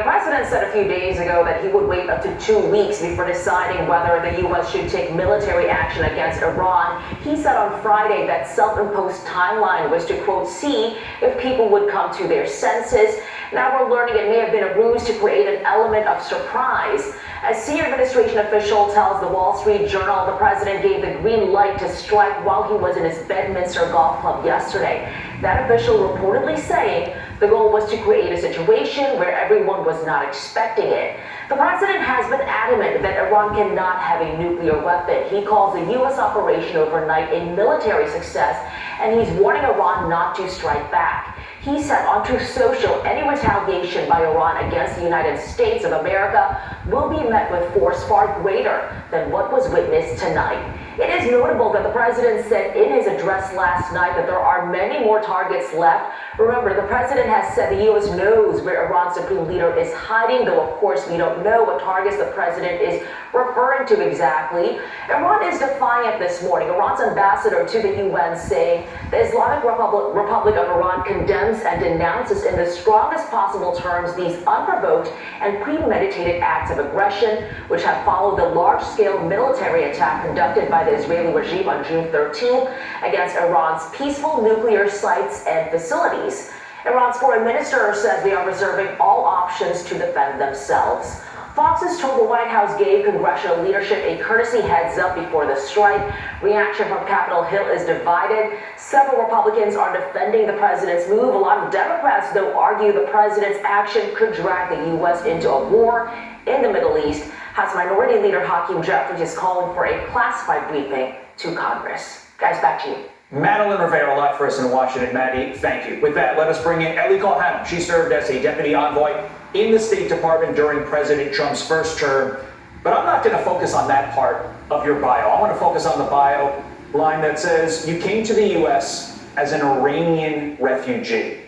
president said a few days ago that he would wait up to 2 weeks before deciding whether the U.S. should take military action against Iran. He said on Friday that self-imposed timeline was to, quote, see if people would come to their senses. Now we're learning it may have been a ruse to create an element of surprise. A senior administration official tells the Wall Street Journal the president gave the green light to strike while he was in his Bedminster golf club yesterday. That official reportedly saying the goal was to create a situation where everyone was not expecting it. The president has been adamant that Iran cannot have a nuclear weapon. He calls the U.S. operation overnight a military success, and he's warning Iran not to strike back. He said on Truth Social, any retaliation by Iran against the United States of America will be met with force far greater than what was witnessed tonight. It is notable that the president said in his address last night that there are many more targets left. Remember, the president has said the U.S. knows where Iran's supreme leader is hiding, though of course we don't know what targets the president is referring to exactly. Iran is defiant this morning. Iran's ambassador to the UN saying the Islamic Republic of Iran condemns and denounces in the strongest possible terms these unprovoked and premeditated acts of aggression, which have followed the large-scale military attack conducted by the Israeli regime on June 13th against Iran's peaceful nuclear sites and facilities. Iran's foreign minister says they are reserving all options to defend themselves. Fox is told the White House gave congressional leadership a courtesy heads up before the strike. Reaction from Capitol Hill is divided. Several Republicans are defending the president's move. A lot of Democrats, though, argue the president's action could drag the U.S. into a war in the Middle East. House Minority Leader Hakeem Jeffries is calling for a classified briefing to Congress. Guys, back to you. Madeline Rivera, a lot for us in Washington. Maddie, thank you. With that, let us bring in Ellie Cohen. She served as a deputy envoy in the State Department during President Trump's first term. But I'm not going to focus on that part of your bio. I want to focus on the bio line that says you came to the U.S. as an Iranian refugee.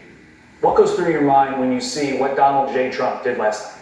What goes through your mind when you see what Donald J. Trump did last night?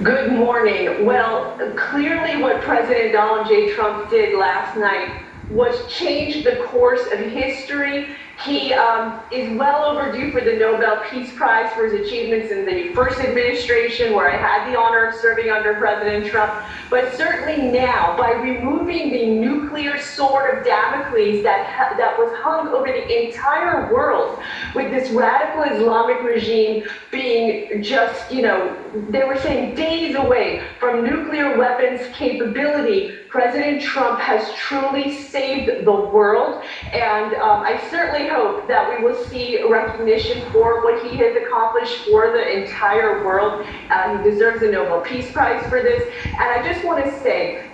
Good morning. Well, clearly what President Donald J. Trump did last night was change the course of history. He is well overdue for the Nobel Peace Prize for his achievements in the first administration, where I had the honor of serving under President Trump. But certainly now, by removing the nuclear sword of Damocles that was hung over the entire world, with this radical Islamic regime being just, they were saying days away from nuclear weapons capability, President Trump has truly saved the world, and I certainly hope that we will see recognition for what he has accomplished for the entire world. He deserves a Nobel Peace Prize for this, and I just want to say,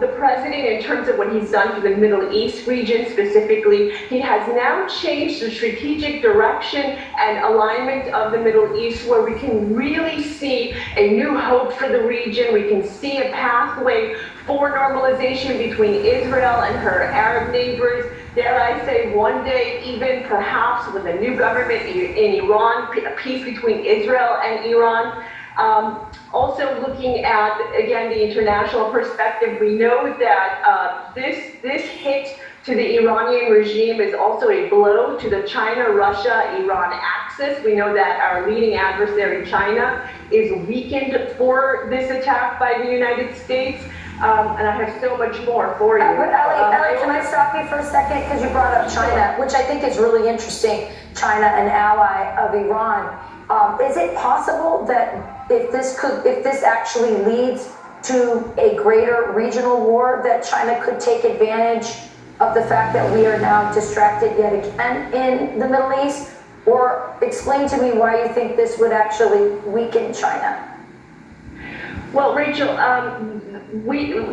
the president, in terms of what he's done for the Middle East region specifically, he has now changed the strategic direction and alignment of the Middle East, where we can really see a new hope for the region. We can see a pathway for normalization between Israel and her Arab neighbors. Dare I say, one day, even perhaps with a new government in Iran, peace between Israel and Iran. Also looking at, again, the international perspective, we know that this hit to the Iranian regime is also a blow to the China-Russia-Iran axis. We know that our leading adversary, China, is weakened for this attack by the United States. And I have so much more for you. But Ellie, can I stop you for a second? Because you brought up China, which I think is really interesting. China, an ally of Iran. Is it possible that if this actually leads to a greater regional war, that China could take advantage of the fact that we are now distracted yet again in the Middle East? Or explain to me why you think this would actually weaken China. Well, Rachel,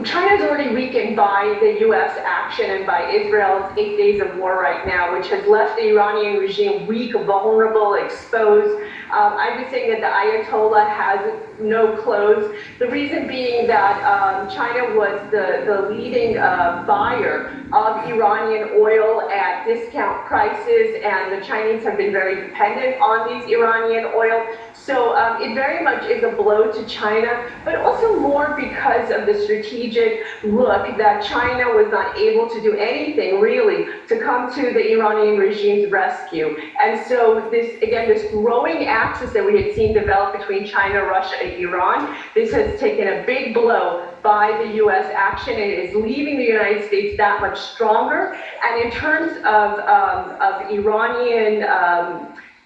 China's already weakened by the U.S. action and by Israel's 8 days of war right now, which has left the Iranian regime weak, vulnerable, exposed. I've been saying that the Ayatollah has no clothes. The reason being that China was the leading buyer of Iranian oil at discount prices, and the Chinese have been very dependent on these Iranian oil. So it very much is a blow to China, but also more because of the strategic look that China was not able to do anything really to come to the Iranian regime's rescue. And so this growing axis that we had seen develop between China, Russia, and Iran, this has taken a big blow by the U.S. action, and it is leaving the United States that much stronger. And in terms of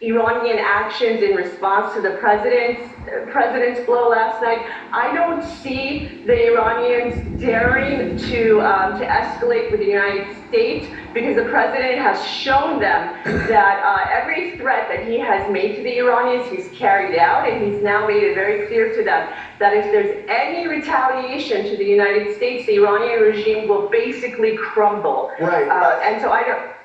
Iranian actions in response to the president's blow last night, I don't see the Iranians daring to escalate with the United States, because the president has shown them that every threat that he has made to the Iranians, he's carried out, and he's now made it very clear to them that if there's any retaliation to the United States, the Iranian regime will basically crumble. Right. And so I don't.